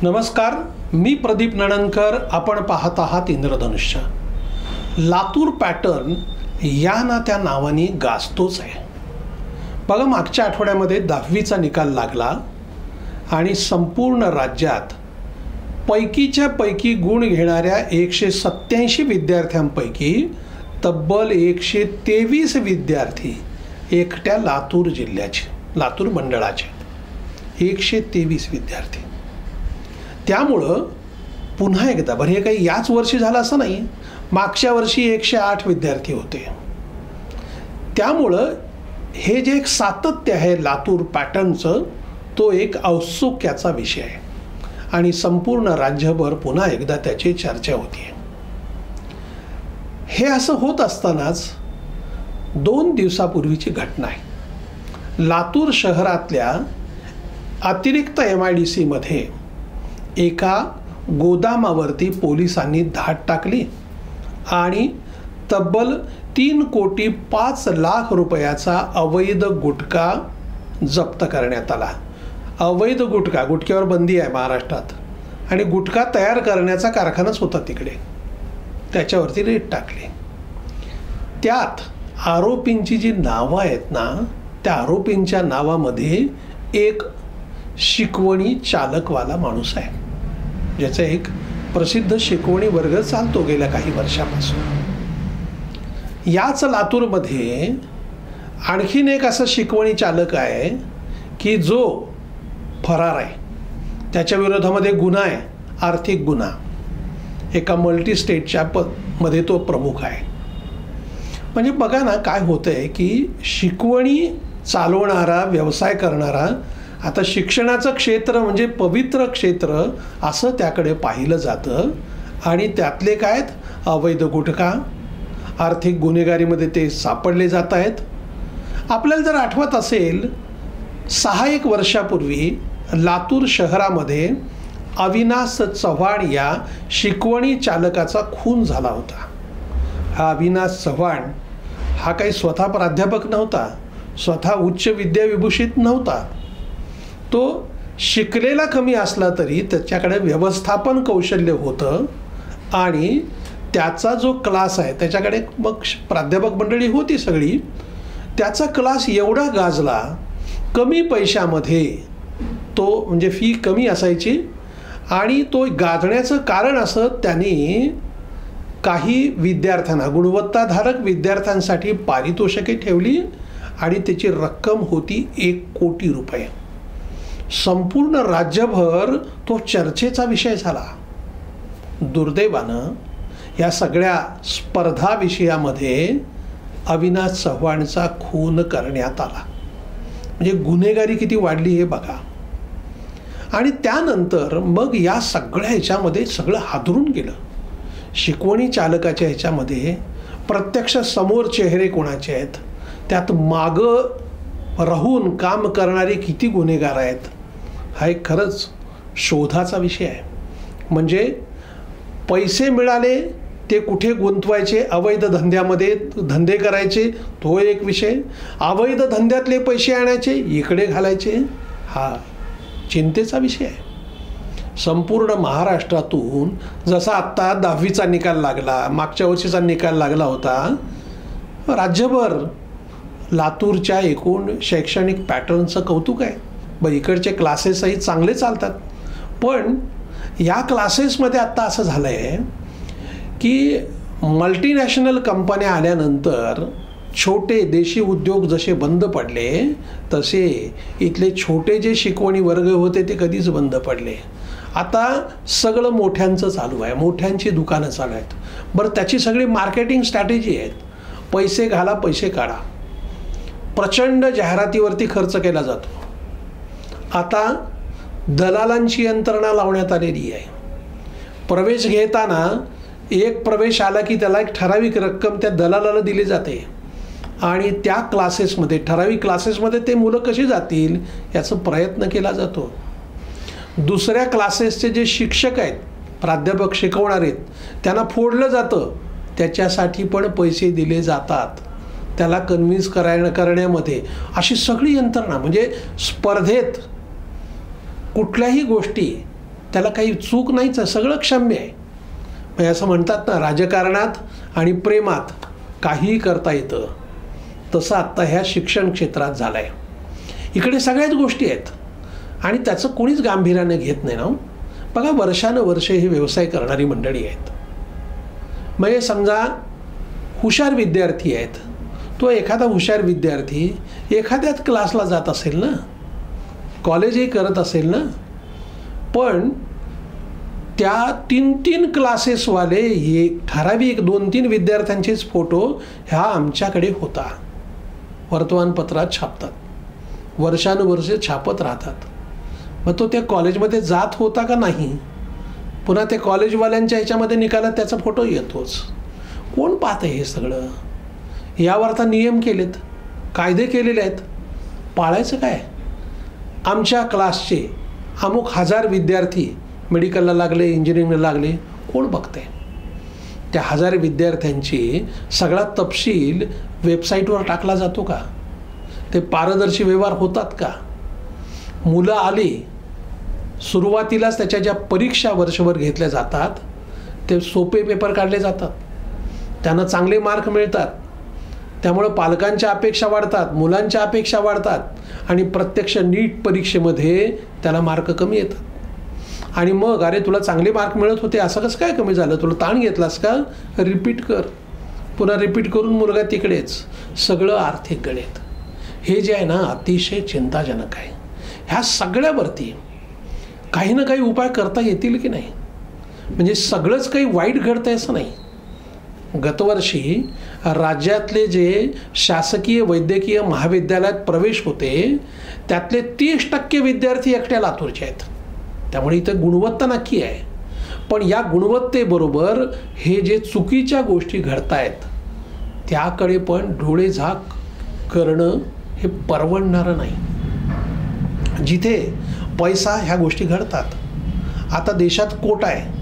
नमस्कार, मी प्रदीप नणनकर. आपण पाहत आहात इंद्रधनुष्य. लातूर पॅटर्न या ना त्या नावाने गाजतोच आहे. बघा, मागच्या आठवड्यामध्ये 10वीचा निकाल लागला आणि संपूर्ण राज्यात पैकीच्या पैकी गुण घेणाऱ्या 187 विद्यार्थ्यांपैकी तब्बल 123 विद्यार्थी एकट्या लातूर जिल्ह्याचे, लातूर मंडळाचे 123 विद्यार्थी. त्यामुळं पुन्हा एकदा, बरं हे काही याच वर्षी झालं असं नाही, मागच्या वर्षी 108 विद्यार्थी होते. त्यामुळं हे जे एक सातत्य आहे लातूर पॅटर्नचं, तो एक औत्सुक्याचा विषय आहे आणि संपूर्ण राज्यभर पुन्हा एकदा त्याची चर्चा होती. हे असं होत असतानाच 2 दिवसापूर्वीची घटना आहे. लातूर शहरातल्या अतिरिक्त MIDC मध्ये एका गोदामावरती पोलिसांनी धाड टाकली आणि तब्बल 3,05,00,000 रुपयाचा अवैध गुटखा जप्त करण्यात आला. अवैध गुटख्यावर बंदी आहे महाराष्ट्रात आणि गुटखा तयार करण्याचा कारखानाच होता तिकडे, त्याच्यावरती रेड टाकली. त्यात आरोपींची जी नावं आहेत ना, त्या आरोपींच्या नावामध्ये एक शिकवणी चालकवाला माणूस आहे, ज्याचा एक प्रसिद्ध शिकवणी वर्ग चालतो गेल्या काही वर्षापासून. याच लातूरमध्ये आणखीन एक असं शिकवणी चालक आहे की जो फरार आहे. त्याच्या विरोधामध्ये गुन्हा आहे, आर्थिक गुन्हा. एका मल्टी स्टेटच्या मध्ये तो प्रमुख आहे. म्हणजे बघा ना काय होतं आहे की शिकवणी चालवणारा, व्यवसाय करणारा, आता शिक्षणाचं क्षेत्र म्हणजे पवित्र क्षेत्र असं त्याकडे पाहिलं जातं आणि त्यातले काय अवैध गुटखा, आर्थिक गुन्हेगारीमध्ये ते सापडले जात आहेत. आपल्याला जर आठवत असेल, 6-1 वर्षापूर्वी लातूर शहरामध्ये अविनाश चव्हाण या शिकवणी चालकाचा खून झाला होता. हा अविनाश चव्हाण हा काही स्वतः प्राध्यापक नव्हता, स्वतः उच्च विद्याविभूषित नव्हता. तो शिकलेला कमी असला तरी त्याच्याकडे व्यवस्थापन कौशल्य होतं आणि त्याचा जो क्लास आहे त्याच्याकडे मग प्राध्यापक मंडळी होती सगळी. त्याचा क्लास एवढा गाजला, कमी पैशामध्ये तो, म्हणजे फी कमी असायची आणि तो गाजण्याचं कारण असं, त्यांनी काही विद्यार्थ्यांना, गुणवत्ताधारक विद्यार्थ्यांसाठी पारितोषिके ठेवली आणि त्याची रक्कम होती 1 कोटी रुपये. संपूर्ण राज्यभर तो चर्चेचा विषय झाला. दुर्दैवानं या सगळ्या स्पर्धा विषयामध्ये अविनाश चव्हाणचा खून करण्यात आला. म्हणजे गुन्हेगारी किती वाढली हे बघा. आणि त्यानंतर मग या सगळ्या ह्याच्यामध्ये सगळं हादरून गेलं. शिकवणी चालकाच्या ह्याच्यामध्ये प्रत्यक्ष समोर चेहरे कोणाचे आहेत, त्यात मागं राहून काम करणारे किती गुन्हेगार आहेत, हा एक खरंच शोधाचा विषय आहे. म्हणजे पैसे मिळाले ते कुठे गुंतवायचे, अवैध धंद्यामध्ये धंदे करायचे, तो एक विषय. अवैध धंद्यातले पैसे आणायचे इकडे घालायचे, हा चिंतेचा विषय आहे. संपूर्ण महाराष्ट्रातून जसा आत्ता 10वीचा निकाल लागला, मागच्या वर्षीचा निकाल लागला होता, राज्यभर लातूरच्या एकूण शैक्षणिक पॅटर्नचं कौतुक आहे. इकडचे क्लासेसही चांगले चालतात, पण या क्लासेसमध्ये आत्ता असं झालं आहे की मल्टीनॅशनल कंपन्या आल्यानंतर छोटे देशी उद्योग जसे बंद पडले, तसे इथले छोटे जे शिकवणी वर्ग होते ते कधीच बंद पडले. आता सगळं मोठ्यांचं चालू आहे, मोठ्यांची दुकानं चालू आहेत. बरं, त्याची सगळी मार्केटिंग स्ट्रॅटेजी आहेत. पैसे घाला, पैसे काढा. प्रचंड जाहिरातीवरती खर्च केला जातो. आता दलालांची यंत्रणा लावण्यात आलेली आहे. प्रवेश घेताना एक प्रवेश आला की त्याला एक ठराविक रक्कम त्या दलालाला दिली जाते आणि त्या क्लासेसमध्ये, ठराविक क्लासेसमध्ये ते मुलं कशी जातील याचा प्रयत्न केला जातो. दुसऱ्या क्लासेसचे जे शिक्षक आहेत, प्राध्यापक शिकवणार आहेत, त्यांना फोडलं जातं, त्याच्यासाठी पण पैसे दिले जातात. त्याला कन्व्हिन्स करण्यामध्ये अशी सगळी यंत्रणा. म्हणजे स्पर्धेत कुठल्याही गोष्टी त्याला काही चूक नाहीच आहे, सगळं क्षम्य आहे. म्हणजे असं म्हणतात ना, राजकारणात आणि प्रेमात काहीही करता येतं, तसं आत्ता ह्या शिक्षण क्षेत्रात झालं आहे. इकडे सगळ्याच गोष्टी आहेत आणि त्याचं कोणीच गांभीर्याने घेत नाही ना. बघा, वर्षानुवर्षे हे व्यवसाय करणारी मंडळी आहेत. म्हणजे समजा हुशार विद्यार्थी आहेत, तो एखादा हुशार विद्यार्थी एखाद्याच क्लासला जात असेल ना, कॉलेजही करत असेल ना, पण त्या 3-3 क्लासेसवाले एक ठराविक 2-3 विद्यार्थ्यांचेच फोटो ह्या आमच्याकडे होता, वर्तमानपत्रात छापतात, वर्षानुवर्षे छापत राहतात. मग तो त्या कॉलेजमध्ये जात होता का नाही, पुन्हा ते कॉलेजवाल्यांच्या ह्याच्यामध्ये निकालात त्याचा फोटो येतोच. कोण पाहतं हे सगळं? यावर आता नियम केलेत, कायदे केलेले आहेत, पाळायचं काय? आमच्या क्लासचे अमुक 1000 विद्यार्थी मेडिकलला लागले, इंजिनिअरिंगला लागले, कोण बघते? त्या 1000 विद्यार्थ्यांची सगळा तपशील वेबसाईटवर टाकला जातो का? ते पारदर्शी व्यवहार होतात का? मुलं आली, सुरुवातीलाच त्याच्या ज्या परीक्षा वर्षभर घेतल्या जातात ते सोपे पेपर काढले जातात, त्यांना चांगले मार्क मिळतात, त्यामुळं पालकांच्या अपेक्षा वाढतात, मुलांच्या अपेक्षा वाढतात आणि प्रत्यक्ष नीट परीक्षेमध्ये त्याला मार्क कमी येतात. आणि मग अरे तुला चांगले मार्क मिळत होते, असं कसं काय कमी झालं? तुला ताण घेतलास का? रिपीट कर. पुन्हा रिपीट करून मुलगा तिकडेच. सगळं आर्थिक गणित हे जे आहे ना, अतिशय चिंताजनक आहे. ह्या सगळ्यावरती काही ना काही उपाय करता येतील की नाही? म्हणजे सगळंच काही वाईट घडतंय असं नाही. गतवर्षी राज्यातले जे शासकीय वैद्यकीय महाविद्यालयात प्रवेश होते त्यातले 30% विद्यार्थी एकट्या लातूरचे आहेत. त्यामुळे इथं गुणवत्ता नक्की आहे, पण या गुणवत्तेबरोबर हे जे चुकीच्या गोष्टी घडत आहेत त्याकडे पण डोळेझाक करणं हे परवडणारं नाही. जिथे पैसा ह्या गोष्टी घडतात. आता देशात कोटा आहे,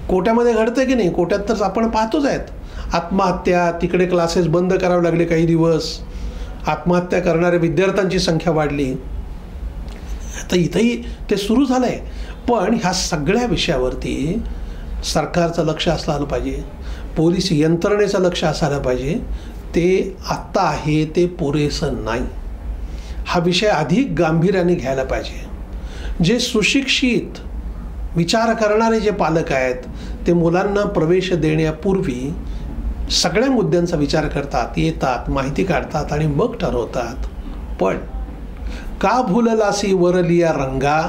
कोट्यामध्ये घडतं की नाही? कोट्यात तर आपण पाहतोच आहेत आत्महत्या, तिकडे क्लासेस बंद करावे लागले काही दिवस, आत्महत्या करणाऱ्या विद्यार्थ्यांची संख्या वाढली. आता इथंही ते सुरू झालं आहे. पण ह्या सगळ्या विषयावरती सरकारचं लक्ष असलं पाहिजे, पोलीस यंत्रणेचं लक्ष असायला पाहिजे. ते आत्ता आहे ते पुरेसं नाही. हा विषय अधिक गांभीर्याने घ्यायला पाहिजे. जे सुशिक्षित विचार करणारे जे पालक आहेत ते मुलांना प्रवेश देण्यापूर्वी सगळ्या मुद्द्यांचा विचार करतात, येतात, माहिती काढतात आणि मग ठरवतात. पण का भुललासी वरलिया रंगा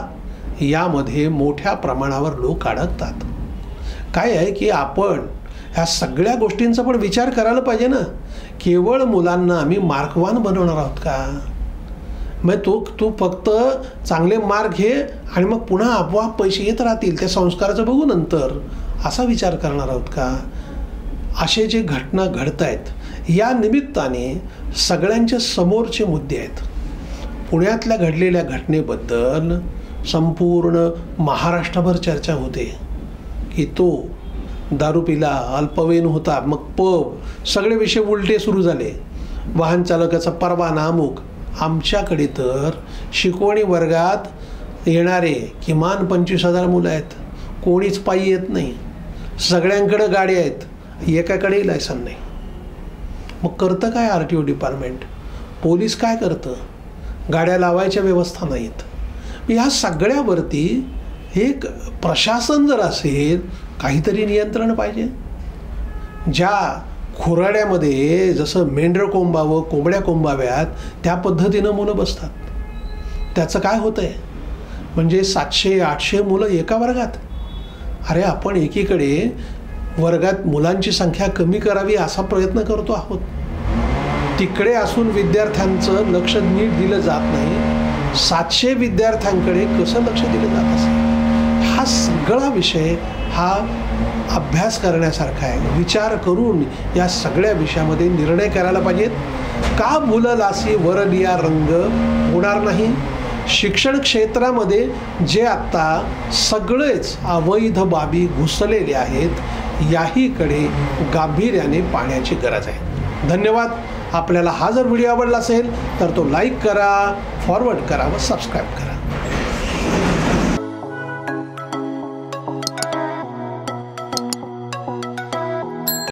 यामध्ये मोठ्या प्रमाणावर लोक अडकतात. काय आहे की आपण ह्या सगळ्या गोष्टींचा पण विचार करायला पाहिजे ना. केवळ मुलांना आम्ही मार्कवान बनवणार आहोत का? मग तू फक्त चांगले मार्क घे आणि मग पुन्हा आपोआप पैसे येत राहतील, त्या संस्काराचं बघू नंतर, असा विचार करणार आहोत का? असे जे घटना घडत आहेत या निमित्ताने सगळ्यांच्या समोरचे मुद्दे आहेत. पुण्यातल्या घडलेल्या घटनेबद्दल संपूर्ण महाराष्ट्रभर चर्चा होते की तो दारू पिला, अल्पवयीन होता, मग पब, सगळे विषय उलटे सुरू झाले. वाहन चालकाचा परवाना अमुक. आमच्याकडे तर शिकवणी वर्गात येणारे किमान 25,000 मुलं आहेत, कोणीच पायी येत नाही, सगळ्यांकडे गाड्या आहेत, एकाकडेही लायसन नाही. मग करतं काय RTO डिपार्टमेंट? पोलीस काय करतं? गाड्या लावायच्या व्यवस्था नाहीत. ह्या सगळ्यावरती एक प्रशासन जर असेल, काहीतरी नियंत्रण पाहिजे. ज्या खुराड्यामध्ये जसं मेंढरं कोंबावं, कोंबड्या कोंबाव्यात, त्या पद्धतीनं मुलं बसतात. त्याचं काय होतं आहे? म्हणजे 700-800 मुलं एका वर्गात. अरे आपण एकीकडे वर्गात मुलांची संख्या कमी करावी असा प्रयत्न करतो आहोत, तिकडे असून विद्यार्थ्यांचं लक्ष नीट दिलं जात नाही. 700 विद्यार्थ्यांकडे कसं लक्ष दिलं जात असेल? हा सगळा विषय हा अभ्यास करण्यासारखा आहे. विचार करून या सगळ्या विषयामध्ये निर्णय करायला पाहिजेत. का भुललासी वरलिया रंग होणार नाही? शिक्षण क्षेत्रामध्ये जे आत्ता सगळेच अवैध बाबी घुसलेले आहेत, याहीकडे गांभीर्याने पाहण्याची गरज आहे. धन्यवाद. आपल्याला हा जर व्हिडिओ आवडला असेल तर तो लाईक करा, फॉरवर्ड करा व सबस्क्राईब करा.